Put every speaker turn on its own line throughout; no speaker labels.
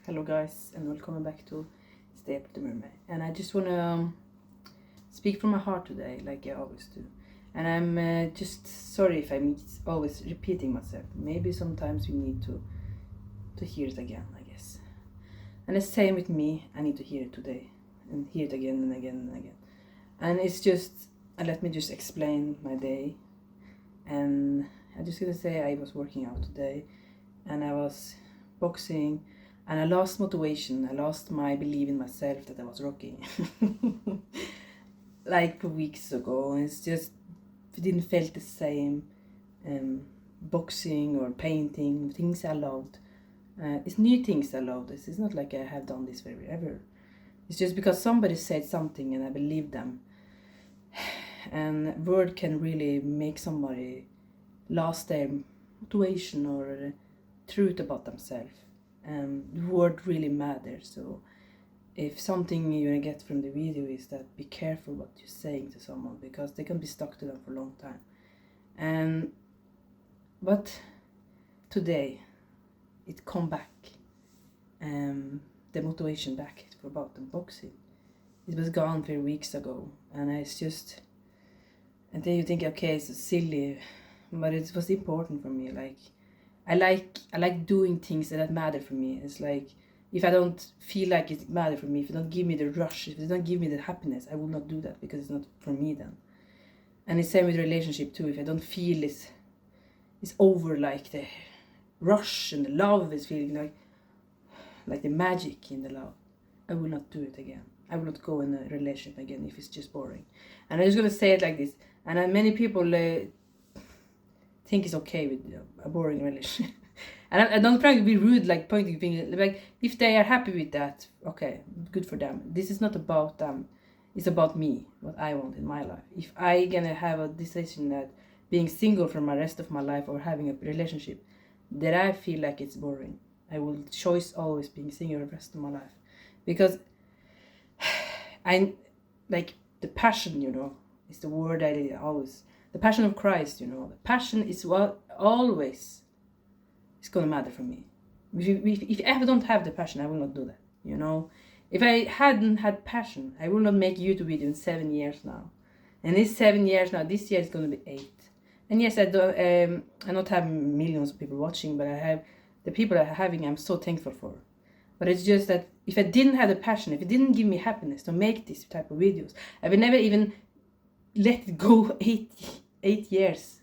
Hello guys, and welcome back to Stayinghappylittlemermaid. And I just want to speak from my heart today, like I always do. And I'm just sorry if I'm always repeating myself. Maybe sometimes we need to hear it again, I guess. And the same with me. I need to hear it today and hear it again and again and again. And it's just, let me just explain my day. And I'm just gonna say I was working out today, and I was boxing. And I lost motivation. I lost my belief in myself that I was rocking. Like weeks ago. And it's just, it didn't feel the same. Boxing or painting, things I loved. It's new things I love. This is not like I have done this forever. It's just because somebody said something and I believed them. And word can really make somebody lose their motivation or truth about themselves. The word really matters. So if something you're gonna get from the video is that be careful what you're saying to someone, because they can be stuck to them for a long time. But today it come back, the motivation back for about the boxing. It was gone 3 weeks ago, and it's just, and then you think, okay, it's silly, but it was important for me. Like I like doing things that matter for me. It's like, if I don't feel like it matters for me, if it don't give me the rush, if it don't give me the happiness, I will not do that, because it's not for me then. And it's same with relationship too. If I don't feel it's over, like the rush and the love is feeling like the magic in the love, I will not do it again. I will not go in a relationship again if it's just boring. And I'm just gonna say it like this. And many people think it's okay with a boring relationship. And I don't try to be rude, like pointing fingers. Like, if they are happy with that, okay, good for them. This is not about them. It's about me, what I want in my life. If I gonna have a decision that being single for my rest of my life or having a relationship that I feel like it's boring, I will choose always being single the rest of my life. Because I like the passion, is the word I always. The passion of Christ, the passion is what always is going to matter for me. If I don't have the passion, I will not do that, If I hadn't had passion, I will not make YouTube video in 7 years now. And it's 7 years now. This year is going to be 8. And yes, I not have millions of people watching, but I have the people I'm having, I'm so thankful for. But it's just that if I didn't have the passion, if it didn't give me happiness to make this type of videos, I would never even let it go 8 years,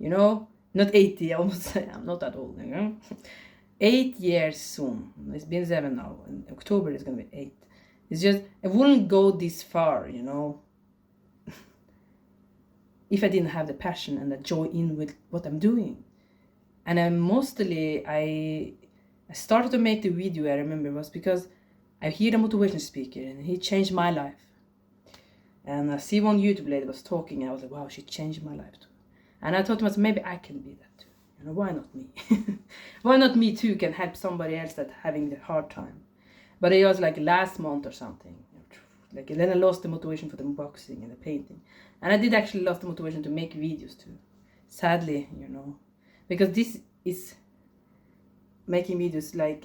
not 80, I almost say, I'm not that old, 8 years soon. It's been 7 now, in October it's gonna be 8. It's just, I wouldn't go this far, if I didn't have the passion and the joy in with what I'm doing. And I started to make the video, I remember, was because I hear a motivation speaker and he changed my life. And I see one YouTube lady was talking, and I was like, wow, she changed my life too. And I thought to myself, maybe I can be that too. Why not me? Why not me too can help somebody else that's having the hard time? But it was like last month or something. Like, then I lost the motivation for the boxing and the painting. And I did actually lost the motivation to make videos too. Sadly, Because this is making videos like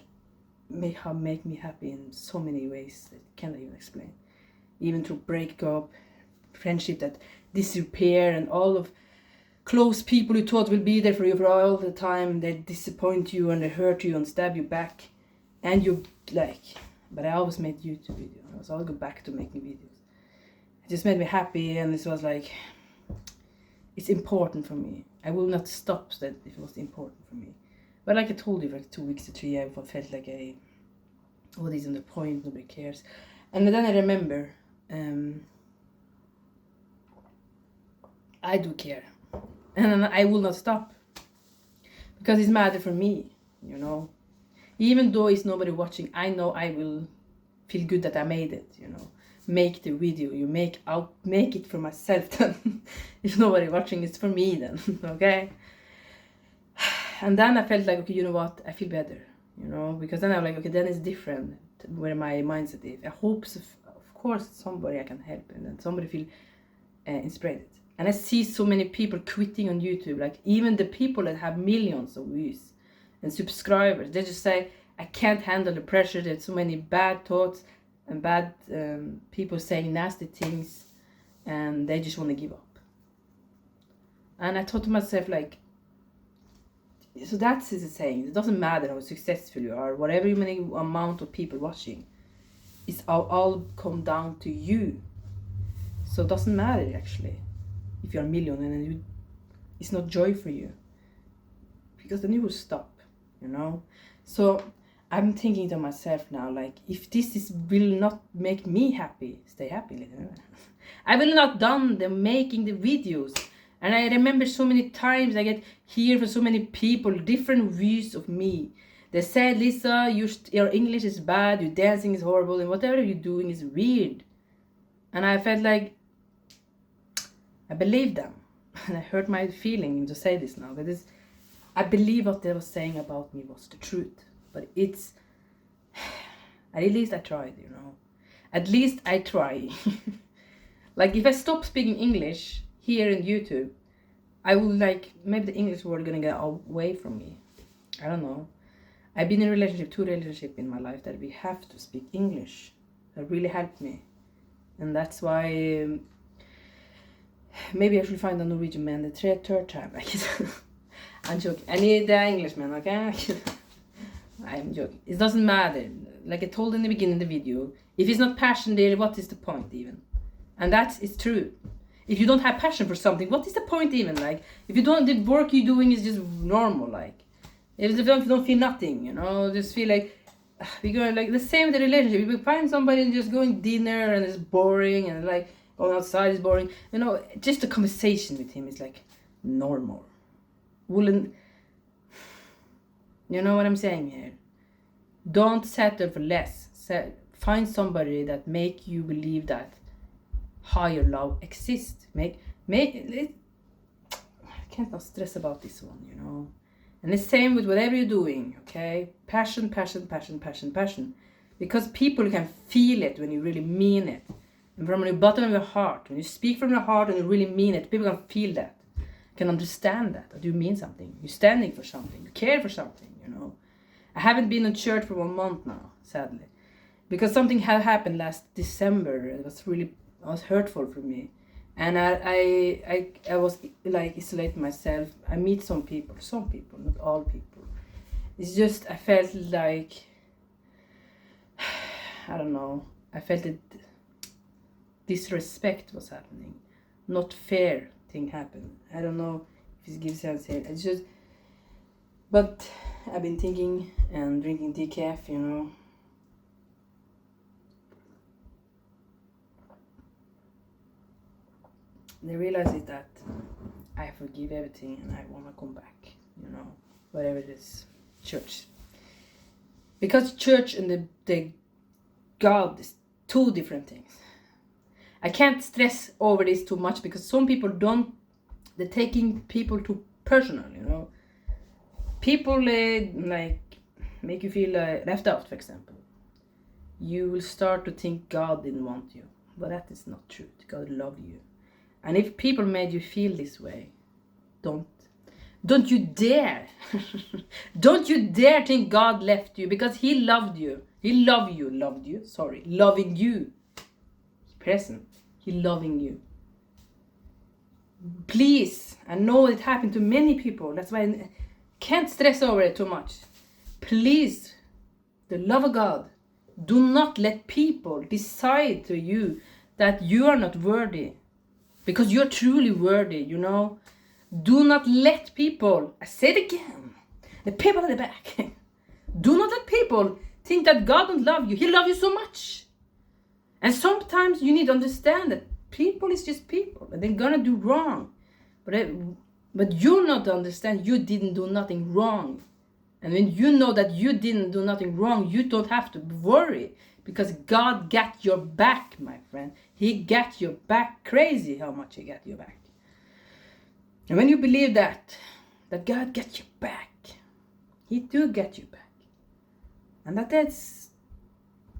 make me happy in so many ways that I can't even explain. Even through breakup, friendship that disappear, and all of close people you thought will be there for you for all the time, they disappoint you and they hurt you and stab you back. And you but I always made YouTube videos. So I'll go back to making videos. It just made me happy, and this was like, it's important for me. I will not stop that if it was important for me. But like I told you, for 2 weeks to 3 years, I felt like what isn't the point, nobody cares. And then I remember, I do care, and I will not stop, because it's matter for me, Even though it's nobody watching, I know I will feel good that I made it, Make the video, make it for myself then. If nobody watching, it's for me then, okay? And then I felt like, okay, you know what? I feel better, because then I'm like, okay, then it's different where my mindset is. I hope, of course, somebody I can help, and then somebody feel inspired. And I see so many people quitting on YouTube, like even the people that have millions of views and subscribers, they just say, I can't handle the pressure. There's so many bad thoughts and bad people saying nasty things, and they just want to give up. And I thought to myself, like, so that's the saying. It doesn't matter how successful you are, whatever many amount of people watching, it's all come down to you. So it doesn't matter actually if you're a millionaire and it's not joy for you, because then you will stop, you know. So I'm thinking to myself now, like, if this will not make me happy, stay happy, little mermaid. I will not done the making the videos. And I remember so many times I get hear from so many people different views of me. They said, Lisa, your English is bad, your dancing is horrible, and whatever you're doing is weird. And I felt like I believed them. And I hurt my feeling to say this now, because I believe what they were saying about me was the truth. But it's, at least I tried, you know. At least I try. Like, if I stop speaking English here in YouTube, I will, like, maybe the English word gonna get away from me. I don't know. I've been in a relationship, 2 relationships in my life that we have to speak English. That really helped me. And that's why maybe I should find a Norwegian man the third time. I'm joking. I need the Englishman, okay? I'm joking. It doesn't matter. Like I told in the beginning of the video, if it's not passion there, what is the point even? And it's true. If you don't have passion for something, what is the point even? Like, if you don't, the work you're doing is just normal. Like, if you don't feel nothing, you know, just feel like we go like the same with the relationship. If you find somebody and just going dinner and it's boring, and like going outside is boring, you know, just a conversation with him is like normal. You know what I'm saying here? Don't settle for less. Find somebody that make you believe that higher love exists. I can't not stress about this one, you know. And the same with whatever you're doing, okay? Passion, passion, passion, passion, passion. Because people can feel it when you really mean it. And from the bottom of your heart, when you speak from your heart and you really mean it, people can feel that. Can understand that you mean something. You're standing for something. You care for something, you know. I haven't been in church for 1 month now, sadly. Because something had happened last December. It was hurtful for me. And I was like isolating myself. I meet some people, not all people. It's just, I felt like, I don't know. I felt that disrespect was happening. Not fair thing happened. I don't know if it gives sense here. It's just, but I've been thinking and drinking decaf, you know. The realize is that I forgive everything and I want to come back, you know, whatever it is, church. Because church and the God is 2 different things. I can't stress over this too much because some people they're taking people too personal, you know. People like make you feel left out, for example. You will start to think God didn't want you, but that is not true. God loved you. And if people made you feel this way, don't you dare, don't you dare think God left you, because He loved you. Loving you. Present. He loving you. Please, I know it happened to many people. That's why I can't stress over it too much. Please, the love of God, do not let people decide to you that you are not worthy. Because you're truly worthy, you know. Do not let people, I say it again, the people at the back, do not let people think that God don't love you. He loves you so much. And sometimes you need to understand that people is just people and they're gonna do wrong. But you not understand you didn't do nothing wrong. And when you know that you didn't do nothing wrong, you don't have to worry. Because God got your back, my friend. He got your back. Crazy how much He got your back. And when you believe that God got your back, He do get you back. And that's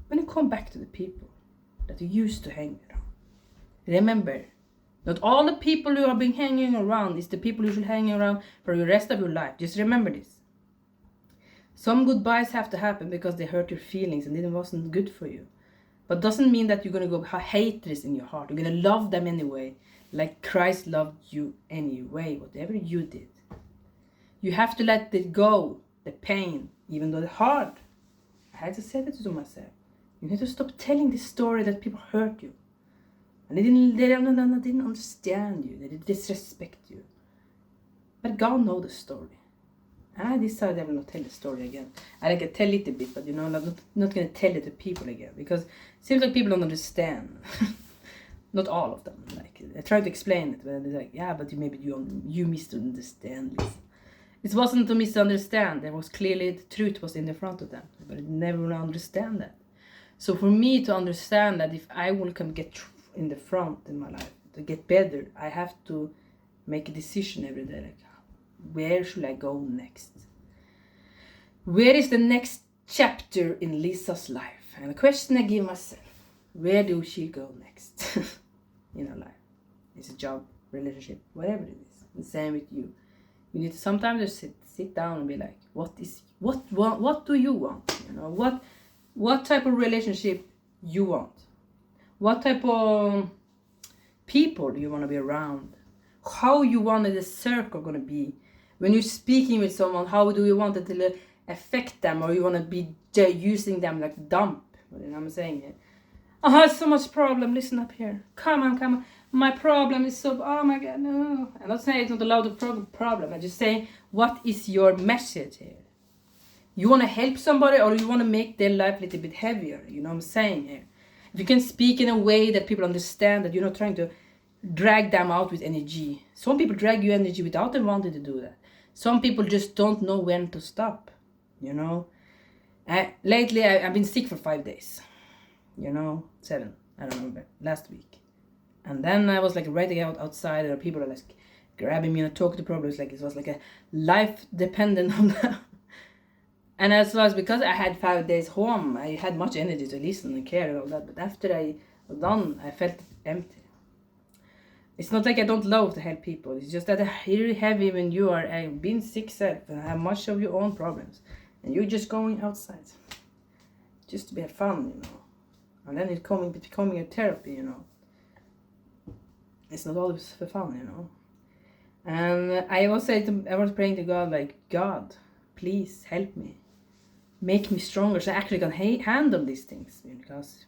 when you come back to the people that you used to hang around. Remember, not all the people who have been hanging around is the people you should hang around for the rest of your life. Just remember this. Some goodbyes have to happen because they hurt your feelings and it wasn't good for you. But doesn't mean that you're going to go hate this in your heart. You're going to love them anyway, like Christ loved you anyway, whatever you did. You have to let it go, the pain, even though it's hard. I had to say that to myself. You need to stop telling this story that people hurt you. And they didn't understand you. They didn't disrespect you. But God knows the story. And I decided I will not tell the story again. I can tell it a bit, but I'm not going to tell it to people again. Because it seems like people don't understand. Not all of them. Like, I tried to explain it, but they're like, yeah, but maybe you misunderstand this. It wasn't to misunderstand. There was clearly the truth was in the front of them. But I never understand that. So for me to understand that if I will get in the front in my life, to get better, I have to make a decision every day. Like, where should I go next? Where is the next chapter in Lisa's life? And the question I give myself, where do she go next in her life? It's a job, relationship, whatever it is. The same with you. You need to sometimes just sit down and be like, what do you want? You know, what type of relationship you want? What type of people do you want to be around? How you want the circle going to be? When you're speaking with someone, how do you want it to affect them? Or you want to be using them like dump? You know what I'm saying here? I have so much problem. Listen up here. Come on. My problem is so... Oh my God, no. I'm not saying it's not allowed to problem. I'm just saying, what is your message here? You want to help somebody or you want to make their life a little bit heavier? You know what I'm saying here? If you can speak in a way that people understand that you're not trying to drag them out with energy. Some people drag you energy without them wanting to do that. Some people just don't know when to stop. You know? Lately, I've been sick for 5 days. 7. I don't remember. Last week. And then I was like writing out outside and people are like grabbing me and talking to problems. Like it was like a life dependent on that. And as well as because I had 5 days home, I had much energy to listen and care and all that. But after I was done, I felt empty. It's not like I don't love to help people. It's just that it's really heavy when you are being sick self and have much of your own problems. And you're just going outside. Just to be fun, And then it's becoming a therapy, It's not always for fun, And I was praying to God, like, God, please help me. Make me stronger so I actually can handle these things. Because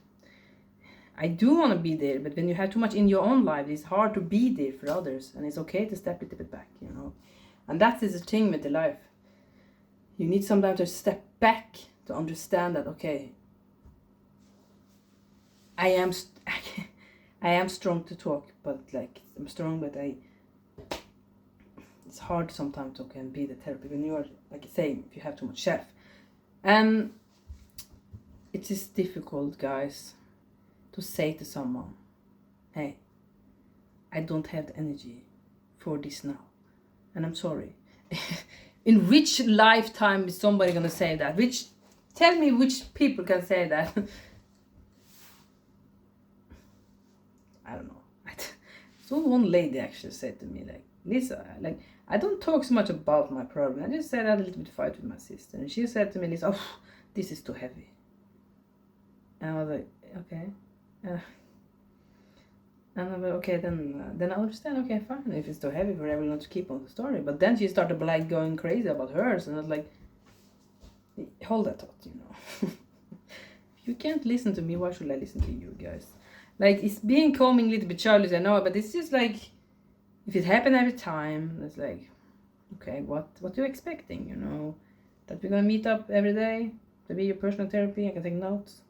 I do want to be there, but when you have too much in your own life, it's hard to be there for others. And it's okay to step a little bit back, And that is the thing with the life. You need sometimes to step back to understand that, okay, I am strong to talk, but like I'm strong, but it's hard sometimes to can be the therapy when you are like saying if you have too much self, and it is difficult, guys, to say to someone, hey, I don't have the energy for this now, and I'm sorry. In which lifetime is somebody gonna say that? Tell me which people can say that. I don't know. So one lady actually said to me, like, Lisa, like, I don't talk so much about my problem. I just said I had a little bit of fight with my sister. And she said to me, Lisa, this is too heavy. And I was like, okay. And I'm like, okay, then I understand. Okay, fine. If it's too heavy for everyone to keep on the story. But then she started like going crazy about hers. And I was like, hold that thought, If you can't listen to me, why should I listen to you guys? Like, it's becoming a little bit childish, I know, but it's just like, if it happens every time, it's like, okay, what you expecting, That we're gonna meet up every day to be your personal therapy, I can take notes.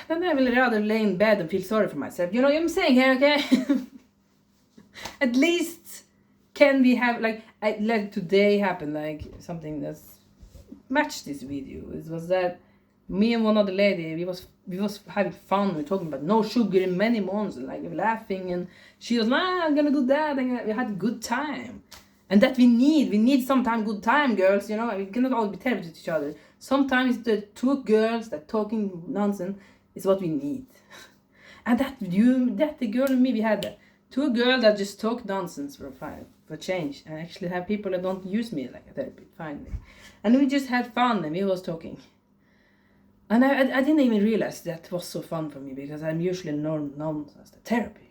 Then I will rather lay in bed and feel sorry for myself. You know what I'm saying here, okay? At least can we have, like today happened, like, something that's matched this video. It was that me and one other lady, we was having fun. We were talking about no sugar in many months, and like we were laughing, and she was like, I'm gonna do that, and we had a good time. And that we need sometimes good time, girls, we cannot always be terrible to each other. Sometimes the two girls that talking nonsense is what we need. And that the girl and me, we had that. to a girl that just talk nonsense for change, and actually have people that don't use me like a therapy finally. And we just had fun, and we was talking. And I didn't even realize that was so fun for me, because I'm usually known as the therapy,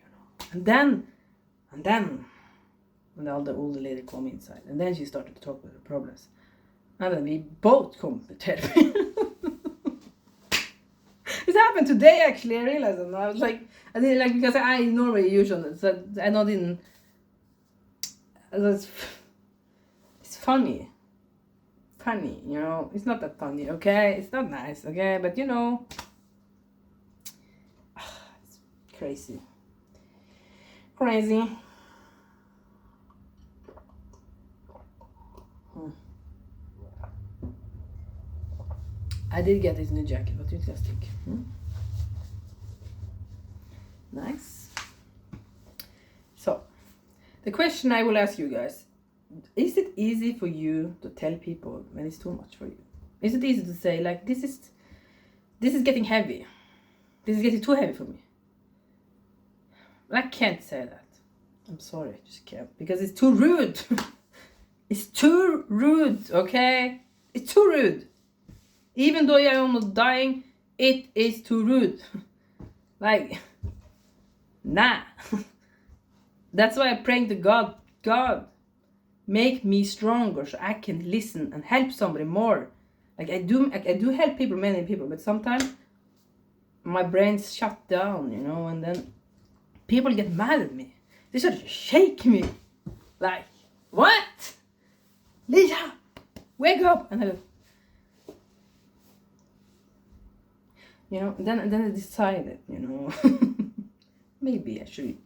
you know. And then when all the older lady come inside, and then she started to talk about her problems, and then we both come to therapy. It happened today actually. I realized, and I was like, I didn't like, because I normally usually, so I know didn't. It's funny, you know. It's not that funny, okay? It's not nice, okay? But you know, it's crazy. I did get this new jacket, but it's just thick. Nice. So, the question I will ask you guys: is it easy for you to tell people when it's too much for you? Is it easy to say like, this is getting heavy? This is getting too heavy for me. I can't say that. I'm sorry, I just can't, because it's too rude. It's too rude, okay? It's too rude. Even though I'm almost dying, it is too rude. Like, nah. That's why I pray to God, God, make me stronger so I can listen and help somebody more. Like I do help people, many people, but sometimes my brain's shut down, you know, and then people get mad at me. They sort of shake me. Like, what? Lisa, wake up! And I go, you know, then I decided, you know, maybe I should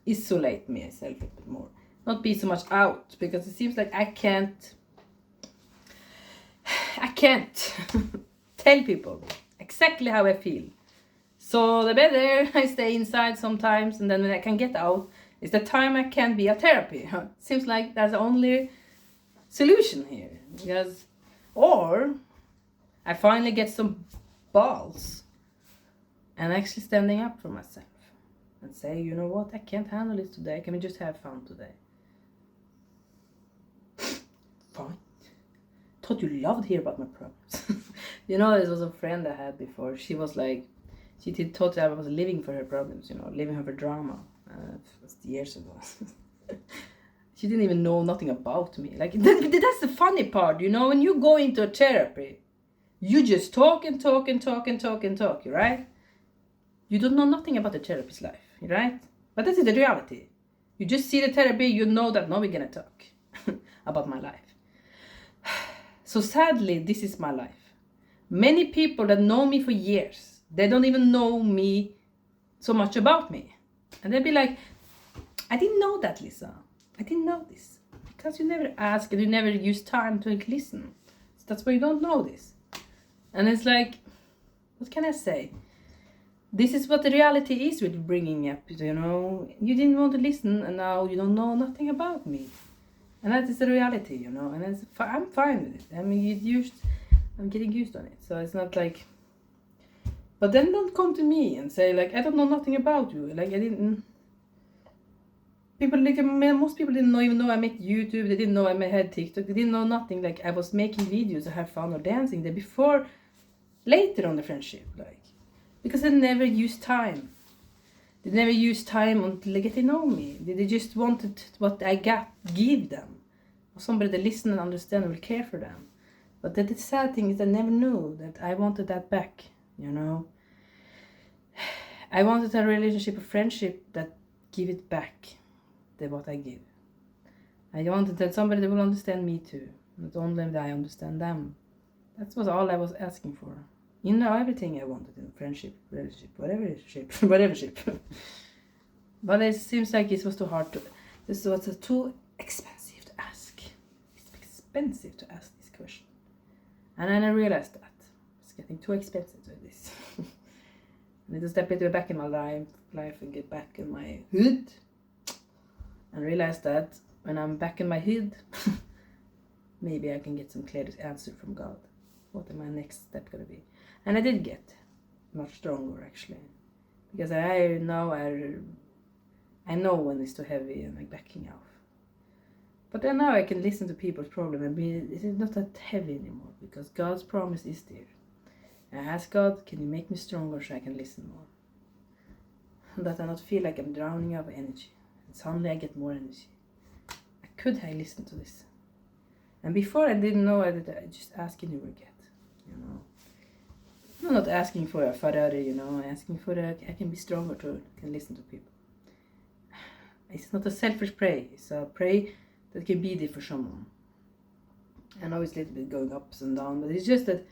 isolate myself a bit more. Not be so much out, because it seems like I can't tell people exactly how I feel. So the better I stay inside sometimes, and then when I can get out, is the time I can be a therapy. It seems like that's the only solution here. Because, or I finally get some balls and actually standing up for myself and say, you know what, I can't handle this today. Can we just have fun today? Fine. Thought you loved to hear about my problems. You know, this was a friend I had before. She was like, she thought I was living for her problems, you know, living her for drama. It was years ago. She didn't even know nothing about me. Like, that's the funny part, you know, when you go into a therapy, you just talk and talk and talk and talk and talk, right? You don't know nothing about the therapist's life, right? But this is the reality. You just see the therapy, you know that now we're gonna talk about my life. So sadly, this is my life. Many people that know me for years, they don't even know me so much about me. And they'll be like, I didn't know that, Lisa. I didn't know this. Because you never ask and you never use time to listen. So that's why you don't know this. And it's like, what can I say? This is what the reality is with bringing up, you know. You didn't want to listen, and now you don't know nothing about me. And that is the reality, you know. And I'm fine with it. I mean, I'm getting used on it. So it's not like... But then don't come to me and say, like, I don't know nothing about you. Like, I didn't... People, like, most people didn't even know I made YouTube. They didn't know I had TikTok. They didn't know nothing. Like, I was making videos to have fun or dancing there before, later on the friendship. Like, because they never used time. They never used time until they get to know me. They just wanted what I give them. Or somebody that listen and understand and will care for them. But the sad thing is they never knew that I wanted that back, you know. I wanted a relationship, a friendship that give it back, what I give. I wanted that somebody that will understand me too. Not only that I understand them. That was all I was asking for. You know, everything I wanted in friendship, relationship, whatever ship. But it seems like it was too hard to... This was too expensive to ask. It's expensive to ask this question. And then I realized that. It's getting too expensive to do this. I need to step into back in my life and get back in my hood. And realize that when I'm back in my hood, maybe I can get some clear answer from God. What am my next step gonna be? And I did get much stronger actually, because I I know when it's too heavy and I'm backing off. But then now I can listen to people's problem and it is not that heavy anymore, because God's promise is there. I ask God, can you make me stronger so I can listen more? And that I not feel like I'm drowning out of energy. And suddenly I get more energy. Could I listen to this? And before I didn't know, I just ask and you will get, you know. I'm not asking for a Ferrari, you know. I'm asking for I can be stronger to can listen to people. It's not a selfish prayer. It's a prayer that can be there for someone. I know it's a little bit going ups and down, but it's just that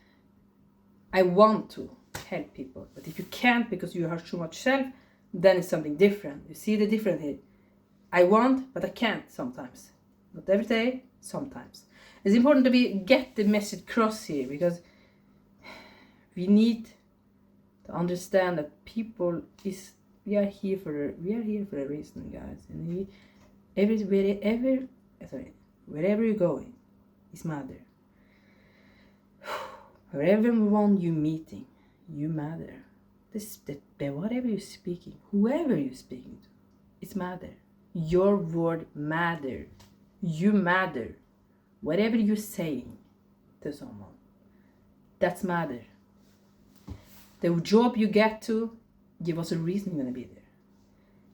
I want to help people. But if you can't because you have too much self, then it's something different. You see the difference here. I want, but I can't sometimes. Not every day, sometimes. It's important to get the message across here, because we need to understand that we are here for a reason, guys. And wherever you're going is matter. Wherever one you're meeting, you matter. Whatever you're speaking, whoever you're speaking to, it's matter. Your word matter. You matter. Whatever you're saying to someone, that's matter. The job you get to, give us a reason you're gonna be there.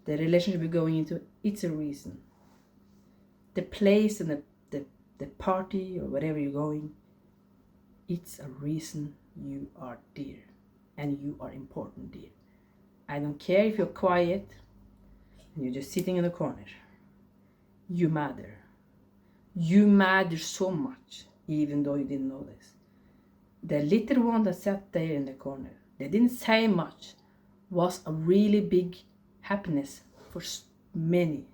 The relationship you're going into, it's a reason. The place and the party or whatever you're going, it's a reason you are there. And you are important there. I don't care if you're quiet and you're just sitting in the corner. You matter. You matter so much, even though you didn't know this. The little one that sat there in the corner, they didn't say much, was a really big happiness for many.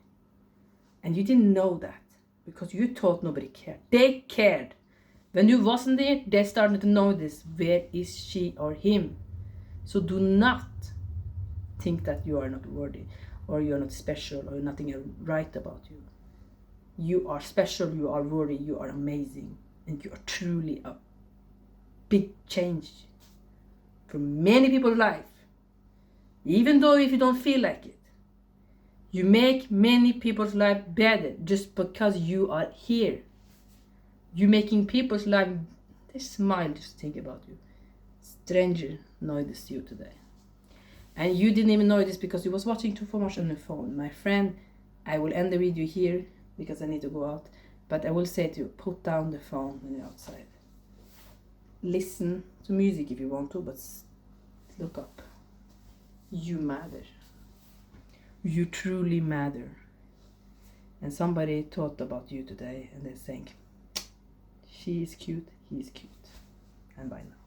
And you didn't know that because you thought nobody cared. They cared. When you wasn't there, they started to notice, where is she or him? So do not think that you are not worthy, or you are not special, or nothing is right about you. You are special, you are worthy, you are amazing, and you are truly a big change for many people's life. Even though if you don't feel like it, you make many people's life better just because you are here. You're making people's life, they smile just think about you. Stranger noticed you today. And you didn't even know this because you was watching too much on the phone. My friend, I will end the video here because I need to go out. But I will say to you, put down the phone when you're outside. Listen to music if you want to, but look up. You matter. You truly matter. And somebody thought about you today and they're saying, she is cute, he is cute. And bye now.